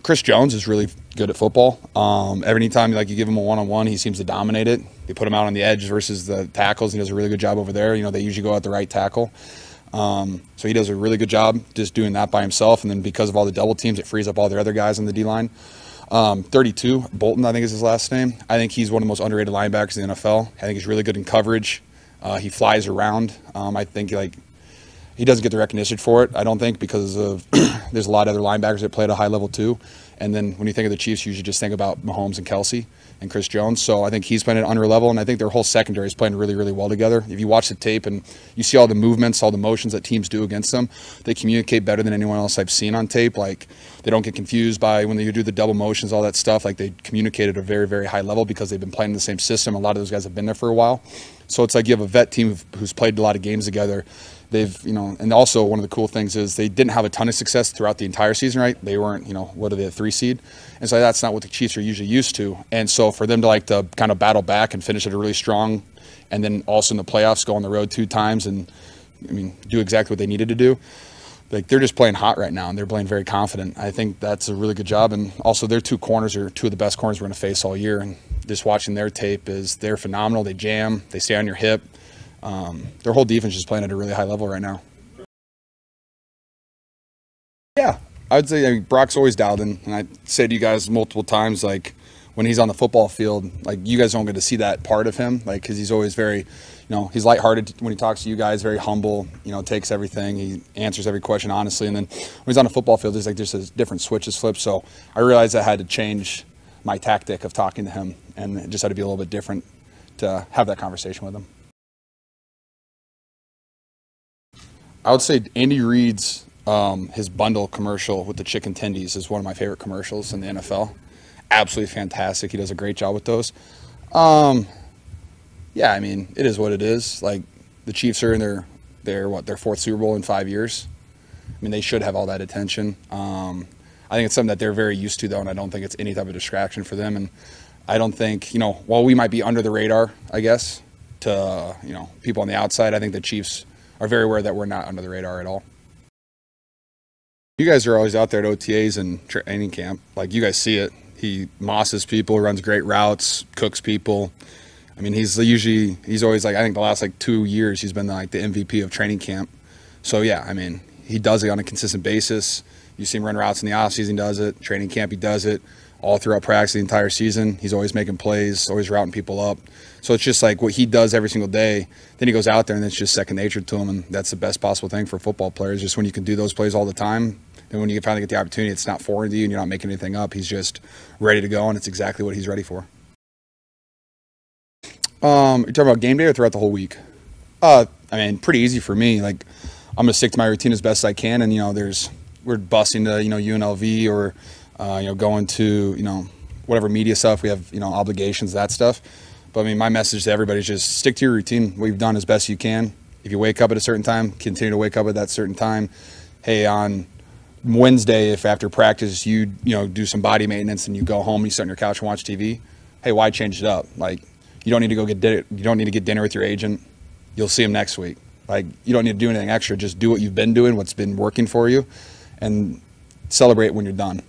Chris Jones is really good at football. Every time like you give him a one-on-one, he seems to dominate it. You put him out on the edge versus the tackles, he does a really good job over there. You know, they usually go at the right tackle. So he does a really good job just doing that by himself. And then because of all the double teams, it frees up all their other guys on the D-line. 32, Bolton, I think is his last name. I think he's one of the most underrated linebackers in the NFL. I think he's really good in coverage. He flies around. I think he doesn't get the recognition for it, I don't think, because of there's a lot of other linebackers that play at a high level too. And then when you think of the Chiefs, you usually just think about Mahomes and Kelsey and Chris Jones. So I think he's playing at under level, and I think their whole secondary is playing really, really well together. If you watch the tape and you see all the movements, all the motions that teams do against them, they communicate better than anyone else I've seen on tape. Like, they don't get confused by when they do the double motions, all that stuff. Like, they communicate at a very, very high level because they've been playing in the same system. A lot of those guys have been there for a while. So it's like you have a vet team who's played a lot of games together. They've, and also one of the cool things is they didn't have a ton of success throughout the entire season, right? They weren't, what are they, a 3 seed? And so that's not what the Chiefs are usually used to. And so for them to kind of battle back and finish it really strong, and then also in the playoffs go on the road 2 times and, do exactly what they needed to do. Like, they're just playing hot right now, and they're playing very confident. I think that's a really good job. And also their 2 corners are 2 of the best corners we're going to face all year. And just watching their tape they're phenomenal. They jam, they stay on your hip. Their whole defense is playing at a really high level right now. Yeah, I would say Brock's always dialed in, and I say to you guys multiple times, like, when he's on the football field, like, you guys don't get to see that part of him, like, because he's always very, he's lighthearted when he talks to you guys, very humble, takes everything, he answers every question honestly, and then when he's on the football field, there's a different switches flip. So I realized I had to change my tactic of talking to him, and it just had to be a little bit different to have that conversation with him. I would say Andy Reid's his bundle commercial with the chicken tendies is one of my favorite commercials in the NFL. Absolutely fantastic. He does a great job with those. Yeah, it is what it is. Like, the Chiefs are in their 4th Super Bowl in 5 years. They should have all that attention. I think it's something that they're very used to, though, and I don't think it's any type of distraction for them. And I don't think, while we might be under the radar, I guess, to, people on the outside, I think the Chiefs are very aware that we're not under the radar at all. You guys are always out there at OTAs and training camp. Like, you guys see it. He mosses people, runs great routes, cooks people. He's always, like, I think the last 2 years he's been the MVP of training camp. So yeah, he does it on a consistent basis. You see him run routes in the offseason, he does it. Training camp, he does it. All throughout practice the entire season, he's always making plays, always routing people up. So it's just like what he does every single day. Then he goes out there and it's just second nature to him, and that's the best possible thing for football players. Just when you can do those plays all the time, and when you finally get the opportunity, it's not foreign to you and you're not making anything up. He's just ready to go, and it's exactly what he's ready for. You're talking about game day or throughout the whole week? Pretty easy for me. Like, I'm gonna stick to my routine as best I can, and we're busing to UNLV or going to whatever media stuff we have, obligations, that stuff. But my message to everybody is just stick to your routine, what you've done as best you can. If you wake up at a certain time, continue to wake up at that certain time. Hey, on Wednesday, if after practice you do some body maintenance and you go home, you sit on your couch and watch TV, hey, why change it up? Like, you don't need to go get dinner. You don't need to get dinner with your agent. You'll see him next week. Like, you don't need to do anything extra. Just do what you've been doing, what's been working for you, and celebrate when you're done.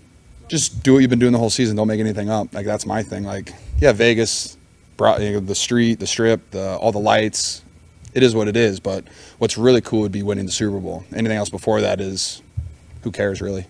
Just do what you've been doing the whole season. Don't make anything up. Like, that's my thing. Like, yeah, Vegas brought the street, the strip, all the lights. It is what it is. But what's really cool would be winning the Super Bowl. Anything else before that is, who cares, really?